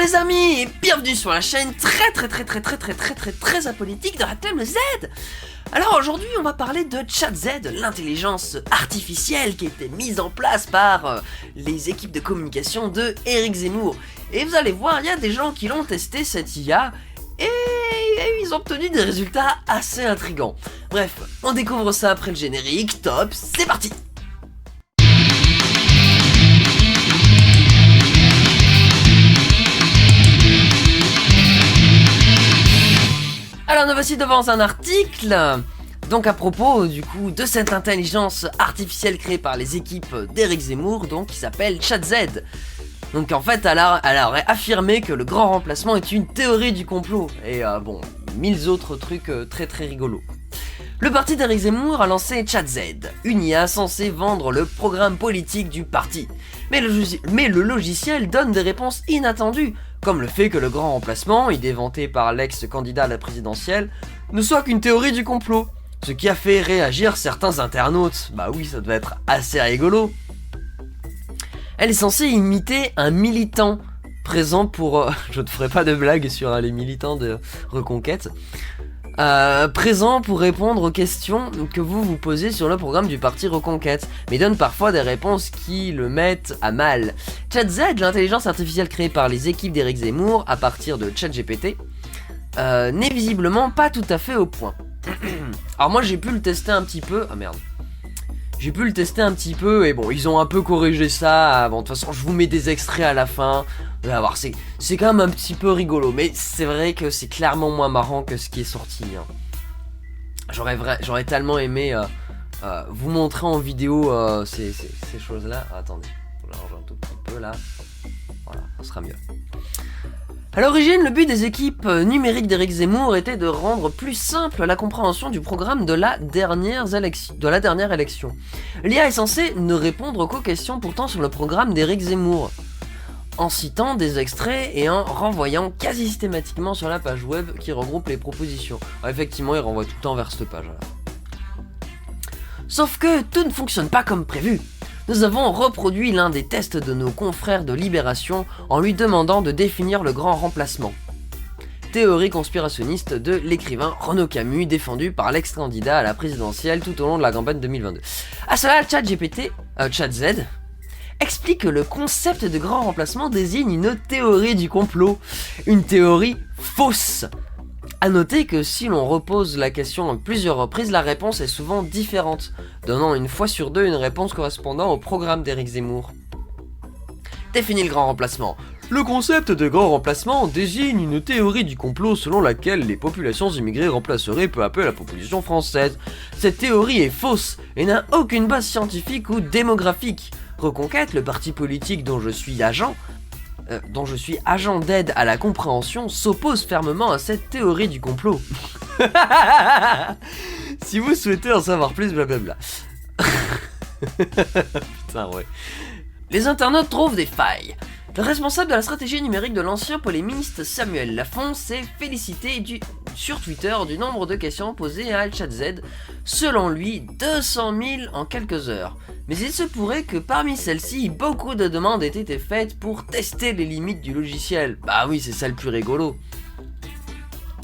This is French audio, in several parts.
les amis et bienvenue sur la chaîne très apolitique de Ratclem Z. Alors aujourd'hui on va parler de ChatZ, l'intelligence artificielle qui a été mise en place par les équipes de communication de Éric Zemmour. Et vous allez voir, il y a des gens qui l'ont testé cette IA et ils ont obtenu des résultats assez intrigants. Bref, on découvre ça après le générique, top, c'est parti. Alors nous voici devant un article, donc à propos du coup de cette intelligence artificielle créée par les équipes d'Éric Zemmour, donc qui s'appelle ChatZ. Donc en fait elle aurait affirmé que le grand remplacement est une théorie du complot, et bon, mille autres trucs très rigolos. Le parti d'Éric Zemmour a lancé ChatZ, une IA censée vendre le programme politique du parti. Mais le logiciel donne des réponses inattendues, comme le fait que le grand remplacement, idée vantée par l'ex-candidat à la présidentielle, ne soit qu'une théorie du complot. Ce qui a fait réagir certains internautes. Bah oui, ça doit être assez rigolo. Elle est censée imiter un militant présent pour... je ne ferai pas de blague sur les militants de Reconquête. Présent pour répondre aux questions que vous vous posez sur le programme du parti Reconquête, mais donne parfois des réponses qui le mettent à mal. ChatZ, l'intelligence artificielle créée par les équipes d'Éric Zemmour à partir de ChatGPT, n'est visiblement pas tout à fait au point. Alors moi j'ai pu le tester un petit peu, j'ai pu le tester un petit peu et bon, ils ont un peu corrigé ça. Bon, de toute façon, je vous mets des extraits à la fin. Vous allez voir, c'est quand même un petit peu rigolo, mais c'est vrai que c'est clairement moins marrant que ce qui est sorti. Hein. J'aurais tellement aimé vous montrer en vidéo ces choses-là. Attendez, je vais ranger un tout petit peu là. Voilà, ça sera mieux. À l'origine, le but des équipes numériques d'Éric Zemmour était de rendre plus simple la compréhension du programme de la dernière élection. L'IA est censée ne répondre qu'aux questions portant sur le programme d'Éric Zemmour, en citant des extraits et en renvoyant quasi systématiquement sur la page web qui regroupe les propositions. Alors, effectivement, il renvoie tout le temps vers cette page là. Sauf que tout ne fonctionne pas comme prévu. Nous avons reproduit l'un des tests de nos confrères de Libération en lui demandant de définir le grand remplacement. Théorie conspirationniste de l'écrivain Renaud Camus, défendu par l'ex-candidat à la présidentielle tout au long de la campagne 2022. À cela, ChatZ explique que le concept de grand remplacement désigne une théorie du complot, une théorie fausse. A noter que si l'on repose la question à plusieurs reprises, la réponse est souvent différente, donnant une fois sur deux une réponse correspondant au programme d'Éric Zemmour. Définit le grand remplacement. Le concept de grand remplacement désigne une théorie du complot selon laquelle les populations immigrées remplaceraient peu à peu la population française. Cette théorie est fausse et n'a aucune base scientifique ou démographique. Reconquête, le parti politique dont je suis agent d'aide à la compréhension, s'oppose fermement à cette théorie du complot. Si vous souhaitez en savoir plus, blablabla. Putain, ouais. Les internautes trouvent des failles. Le responsable de la stratégie numérique de l'ancien polémiste Samuel Lafont s'est félicité sur Twitter du nombre de questions posées à ChatZ, selon lui 200 000 en quelques heures. Mais il se pourrait que parmi celles-ci, beaucoup de demandes aient été faites pour tester les limites du logiciel. Bah oui, c'est ça le plus rigolo.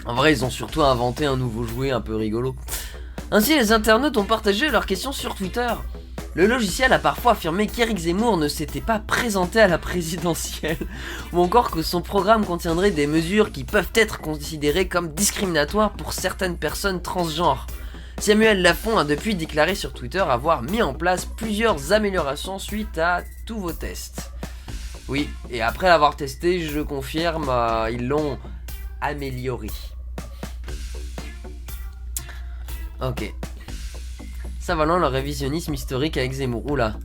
En vrai, ils ont surtout inventé un nouveau jouet un peu rigolo. Ainsi, les internautes ont partagé leurs questions sur Twitter. Le logiciel a parfois affirmé qu'Éric Zemmour ne s'était pas présenté à la présidentielle, ou encore que son programme contiendrait des mesures qui peuvent être considérées comme discriminatoires pour certaines personnes transgenres. Samuel Lafont a depuis déclaré sur Twitter avoir mis en place plusieurs améliorations suite à tous vos tests. Oui, et après l'avoir testé, je confirme, ils l'ont amélioré. Ok. Savalon le révisionnisme historique avec Zemmour. Oula.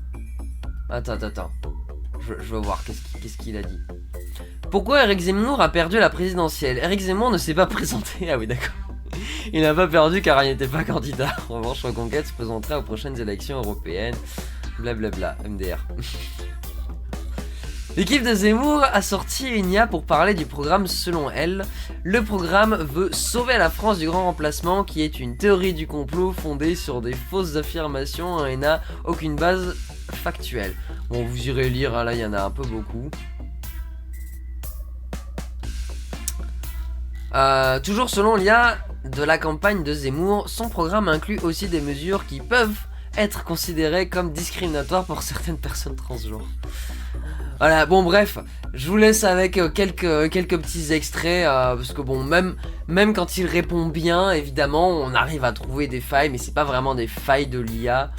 Attends. Je veux voir qu'est-ce qu'il a dit. Pourquoi Éric Zemmour a perdu la présidentielle? Éric Zemmour ne s'est pas présenté. Ah oui, d'accord. Il n'a pas perdu car il n'était pas candidat. En revanche, Reconquête se présenterait aux prochaines élections européennes. Blablabla, MDR. L'équipe de Zemmour a sorti une IA pour parler du programme selon elle. Le programme veut sauver la France du grand remplacement qui est une théorie du complot fondée sur des fausses affirmations et n'a aucune base factuelle. Bon, vous irez lire, hein, là il y en a un peu beaucoup. Toujours selon l'IA de la campagne de Zemmour, son programme inclut aussi des mesures qui peuvent être considérées comme discriminatoires pour certaines personnes transgenres. Voilà, bon bref, je vous laisse avec quelques petits extraits, parce que bon, même quand il répond bien, évidemment, on arrive à trouver des failles, mais c'est pas vraiment des failles de l'IA.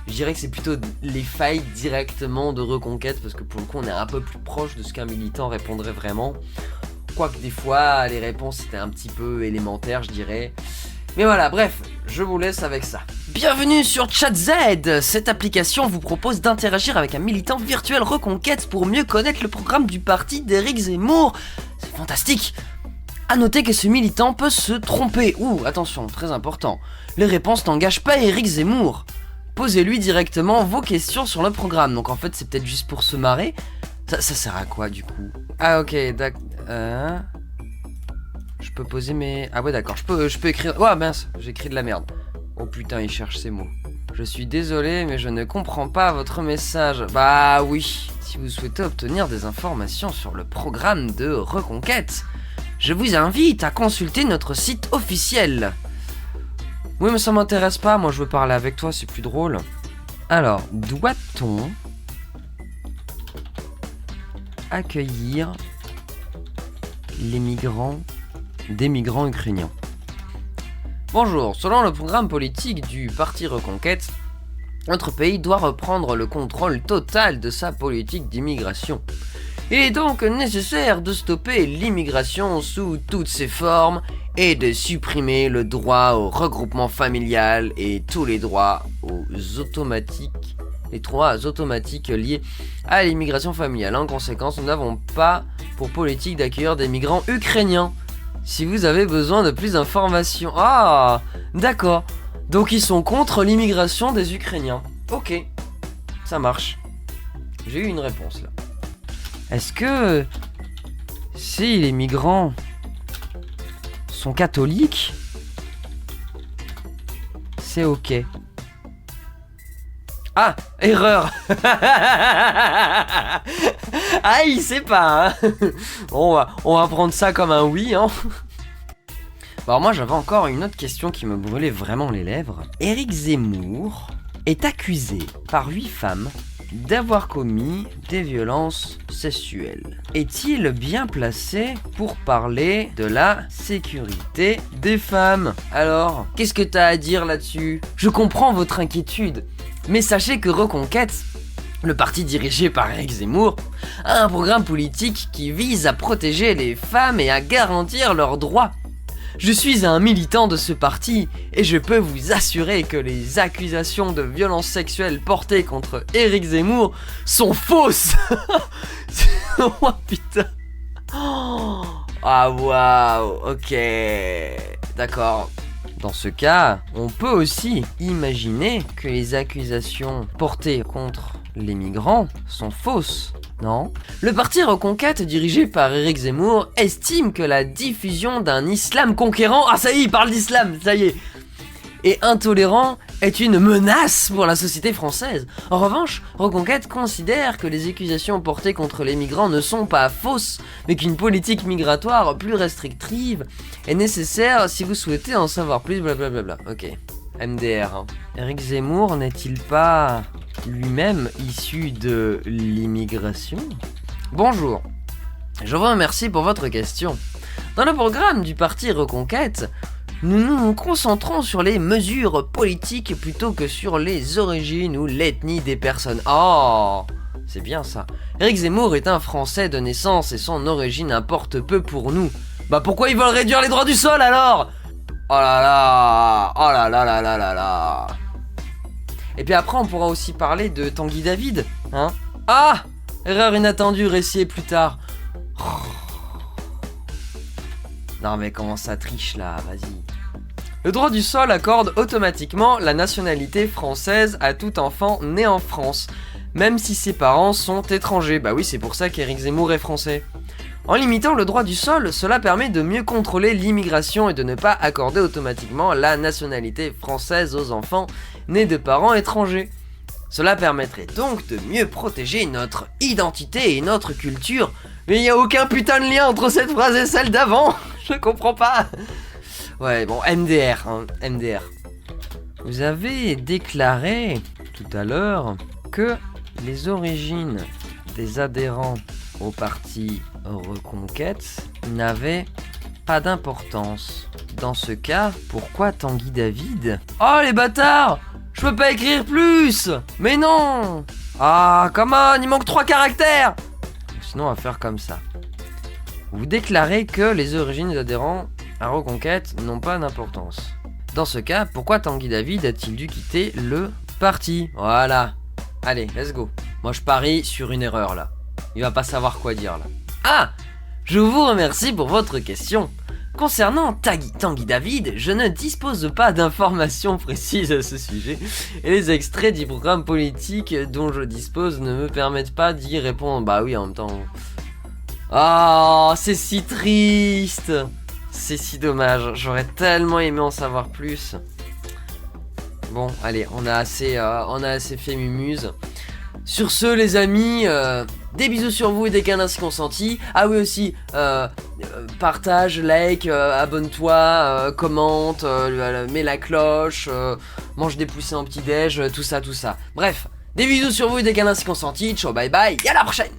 Je dirais que c'est plutôt les failles directement de Reconquête, parce que pour le coup, on est un peu plus proche de ce qu'un militant répondrait vraiment. Quoique des fois, les réponses étaient un petit peu élémentaires, je dirais. Mais voilà, bref, je vous laisse avec ça. Bienvenue sur ChatZ. Cette application vous propose d'interagir avec un militant virtuel Reconquête pour mieux connaître le programme du parti d'Éric Zemmour. C'est fantastique. A noter que ce militant peut se tromper. Ouh, attention, très important. Les réponses n'engagent pas Éric Zemmour. Posez-lui directement vos questions sur le programme. Donc en fait, c'est peut-être juste pour se marrer. Ça sert à quoi du coup? Ah ok, d'accord. Je peux poser mes... Ah ouais d'accord, je peux écrire... Oh mince, j'écris de la merde. Oh putain, il cherche ses mots. Je suis désolé, mais je ne comprends pas votre message. Bah oui, si vous souhaitez obtenir des informations sur le programme de Reconquête, je vous invite à consulter notre site officiel. Oui, mais ça m'intéresse pas, moi je veux parler avec toi, c'est plus drôle. Alors, doit-on accueillir des migrants ukrainiens? Bonjour, selon le programme politique du Parti Reconquête, notre pays doit reprendre le contrôle total de sa politique d'immigration. Il est donc nécessaire de stopper l'immigration sous toutes ses formes et de supprimer le droit au regroupement familial et tous les droits automatiques liés à l'immigration familiale. En conséquence, nous n'avons pas pour politique d'accueillir des migrants ukrainiens. Si vous avez besoin de plus d'informations... Ah, d'accord. Donc ils sont contre l'immigration des Ukrainiens. Ok, ça marche. J'ai eu une réponse là. Est-ce que... si les migrants sont catholiques, c'est ok? Ah, erreur. Ah, il sait pas, hein. Bon, on va prendre ça comme un oui, hein. Alors moi, j'avais encore une autre question qui me brûlait vraiment les lèvres. Éric Zemmour est accusé par 8 femmes d'avoir commis des violences sexuelles. Est-il bien placé pour parler de la sécurité des femmes? Alors, qu'est-ce que t'as à dire là-dessus? Je comprends votre inquiétude, mais sachez que Reconquête, le parti dirigé par Éric Zemmour, a un programme politique qui vise à protéger les femmes et à garantir leurs droits. Je suis un militant de ce parti et je peux vous assurer que les accusations de violences sexuelles portées contre Éric Zemmour sont fausses. Oh putain. Ah waouh, ok. D'accord. Dans ce cas, on peut aussi imaginer que les accusations portées contre les migrants sont fausses. Non. Le parti Reconquête, dirigé par Éric Zemmour, estime que la diffusion d'un islam conquérant, ah ça y est, il parle d'islam, ça y est, et intolérant est une menace pour la société française. En revanche, Reconquête considère que les accusations portées contre les migrants ne sont pas fausses, mais qu'une politique migratoire plus restrictive est nécessaire si vous souhaitez en savoir plus, blablabla. Ok, MDR. Hein. Éric Zemmour n'est-il pas lui-même issu de l'immigration? Bonjour, je vous remercie pour votre question. Dans le programme du parti Reconquête, nous nous concentrons sur les mesures politiques plutôt que sur les origines ou l'ethnie des personnes. Oh, c'est bien ça. Éric Zemmour est un Français de naissance et son origine importe peu pour nous. Bah pourquoi ils veulent réduire les droits du sol alors? Oh là là, oh là là là là là là. Et puis après on pourra aussi parler de Tanguy David, hein. Ah, erreur inattendue, récit plus tard. Non mais comment ça triche là, vas-y. Le droit du sol accorde automatiquement la nationalité française à tout enfant né en France, même si ses parents sont étrangers. Bah oui, c'est pour ça qu'Éric Zemmour est français. En limitant le droit du sol, cela permet de mieux contrôler l'immigration et de ne pas accorder automatiquement la nationalité française aux enfants nés de parents étrangers. Cela permettrait donc de mieux protéger notre identité et notre culture. Mais il n'y a aucun putain de lien entre cette phrase et celle d'avant. Je comprends pas. Ouais, bon, MDR, hein, MDR. Vous avez déclaré tout à l'heure que les origines des adhérents au parti Reconquête n'avaient pas d'importance. Dans ce cas, pourquoi Tanguy David? Oh les bâtards! Je peux pas écrire plus! Mais non! Ah, come on, il manque 3 caractères! Sinon, on va faire comme ça. Vous déclarez que les origines des adhérents à Reconquête n'ont pas d'importance. Dans ce cas, pourquoi Tanguy David a-t-il dû quitter le parti? Voilà. Allez, let's go. Moi, je parie sur une erreur, là. Il va pas savoir quoi dire, là. Ah! Je vous remercie pour votre question. Concernant Tanguy David, je ne dispose pas d'informations précises à ce sujet, et les extraits du programme politique dont je dispose ne me permettent pas d'y répondre. Bah oui, en même temps... Ah, oh, c'est si triste! C'est si dommage, j'aurais tellement aimé en savoir plus. Bon, allez, on a assez fait mumuse. Sur ce, les amis, des bisous sur vous et des câlins si consentis. Ah oui aussi, partage, like, abonne-toi, commente, mets la cloche, mange des poussées en petit-déj, tout ça. Bref, des bisous sur vous et des câlins si consentis. Ciao, bye bye, et à la prochaine!